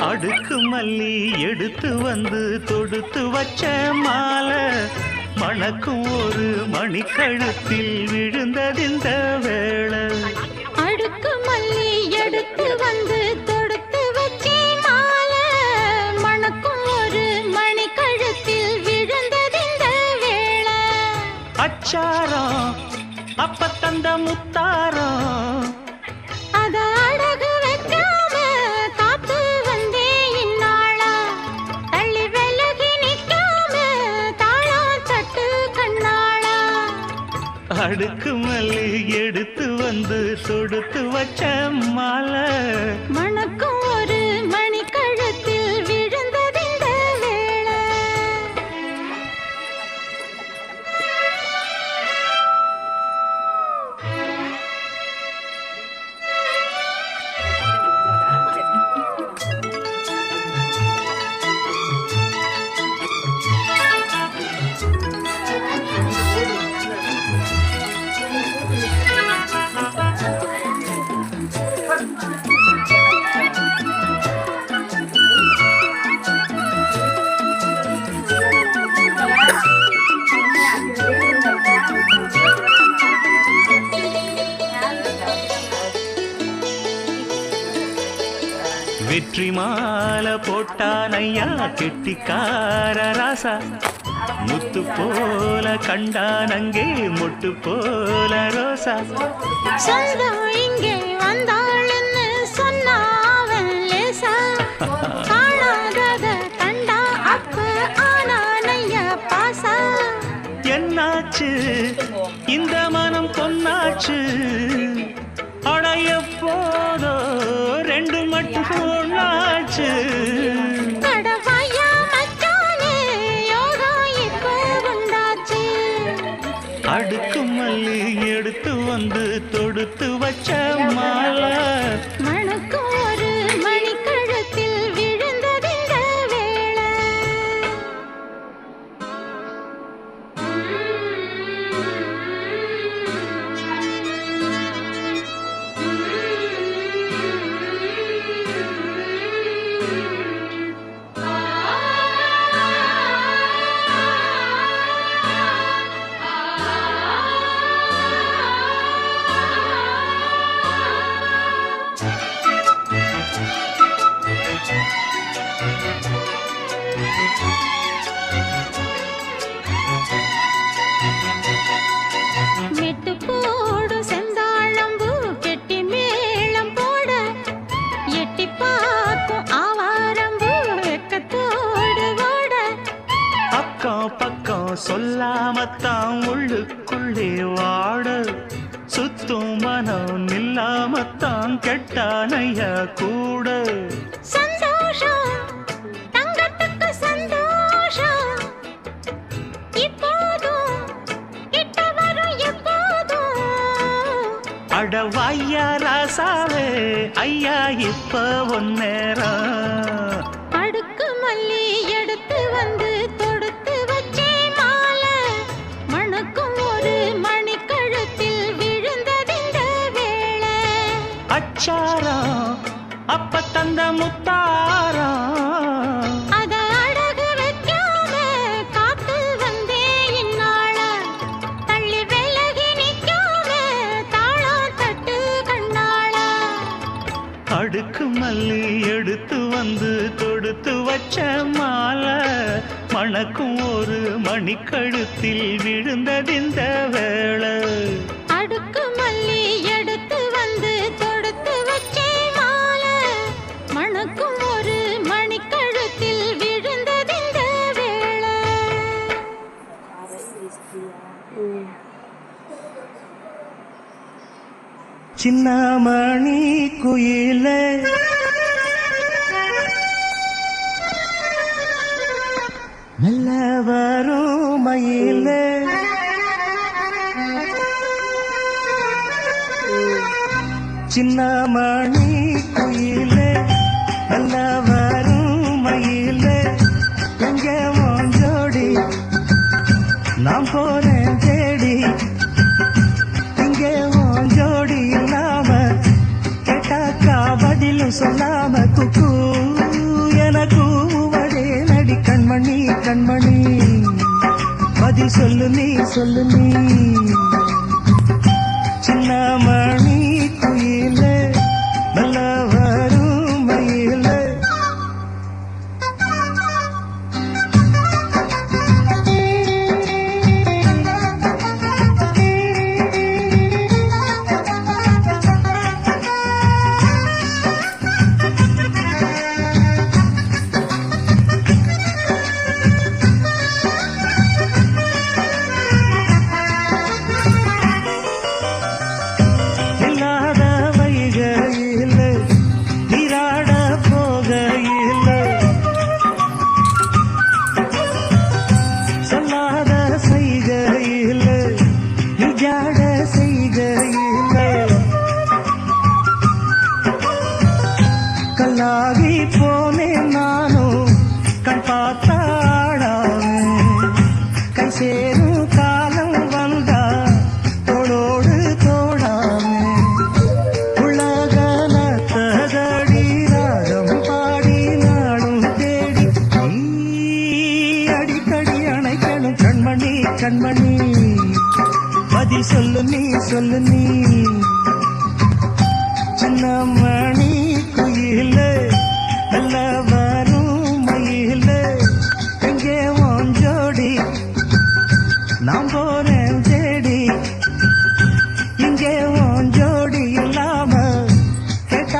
அடுக்கு மல்லி எடுத்து வந்து தொடுத்து வச்ச மாலை மணக்கும் ஒரு மணிக்கழுத்தில் விழுந்ததிந்த வேளை. அடுக்கு மல்லி எடுத்து வந்து தொடுத்து வச்ச மாலை மணக்கும் ஒரு மணிக்கழுத்தில் விழுந்ததிந்த வேளை. அச்சாரம் அப்ப தந்த முத்தாரம் அடுக்கு மல்லி எடுத்து வந்து தொடுத்து வச்ச மாலை மணக்கும் ஒரு மணிக்கழுத்தில் விழுந்ததிந்த வேளை. வெற்றி மாலை போட்டானையா கெட்டிக்கார ராசா முத்து போல கண்டான் அங்கே மொட்டு போல ரோசா. சொந்தம் இங்கே வந்தாள்னு சொன்னாவன் லேசா காணாதத கண்டா அப்ப ஆனானையா பாசா. என்னாச்சு இந்த மனம் பொன்னாச்சு அடைய போதோ ரெண்டு மட்டும் ஒன்னாச்சு. கடவாயா மச்சானே யோகா இப்ப உண்டாச்சு. அடுக்கு மல்லி எடுத்து வந்து தொடுத்து வச்ச மாலை மணக்கும் ஒரு மணிக்கழுத்தில் விழுந்ததிந்த வேளை. மெட்டு போடு செந்தாழம்பூ கெட்டி மேளம் போட எட்டி பார்க்கும் ஆவாரம்பூ வெக்கத்தோடு ஓட. அக்கம் பக்கம் சொல்லாமத்தான் உள்ளுக்குள்ளே வாட சுத்தும் மனம் நில்லாமத்தான் கெட்டானையா கூட. சந்தோஷம் தங்கத்துக்கு சந்தோஷம் இப்போதும் கிட்ட வரும் எப்போதும். அடவாயா ராசாவே ஐயா இப்ப ஒன்னேரம். அடுக்கு மல்லி எடுத்து வந்து தொடுத்து வச்சே மாலை மணக்கும் ஒரு மணிக்கழுத்தில் விழுந்ததிந்த வேளை. அச்சாரம் அப்ப தந்த முத்தாரம் அத அடகு வைக்காம காத்து வந்தே இந்நாள தள்ளி விலகி நிக்காம தாளம் தட்டு கண்ணாள. அடுக்கு மல்லி எடுத்து வந்து தொடுத்து வச்ச மாலை மணக்கும் ஒரு மணிக்கழுத்தில் விழுந்ததிந்த வேளை. அடுக்கு மல்லி எடுத்து வந்து தொடுத்து வச்சே மாலை மணக்கும் ஒரு மணிக்கழுத்தில் விழுந்ததிந்த வேளை. 嗯。சின்னமணி குயிலே மெல்ல வரும் மயிலே சின்னமணி குயிலே மெல்ல வரும் மயிலே எங்கே உன் ஜோடி நான் போறேன் தேடி இங்கே உன் ஜோடி இல்லாம கேட்டாக்கா பதிலும் சொல்லாம குக்கு எனக்கு வடே நடி கண்மணி கண்மணி பதில் சொல்லு நீ சொல்லு நீ சின்னமணி குயிலே நல்ல வரும் மயிலே இல்லாத வைகையில் நீராட போகையில் சொல்லாத செய்கையில் நிஜாட செய்கையில் கல்லாகி போனேன் நானும் கண் பார்த்தாடாமே கை சேரும் காலம் வந்தா தோளோடு தோடாமே உலகலத்ததடி ராகம் பாடி நாடும் தேடி நீ அடிக்கடி அணைக்கணும் கண்மணி கண்மணி பதில் சொல்லு நீ சொல்லு நீ சின்னம்மா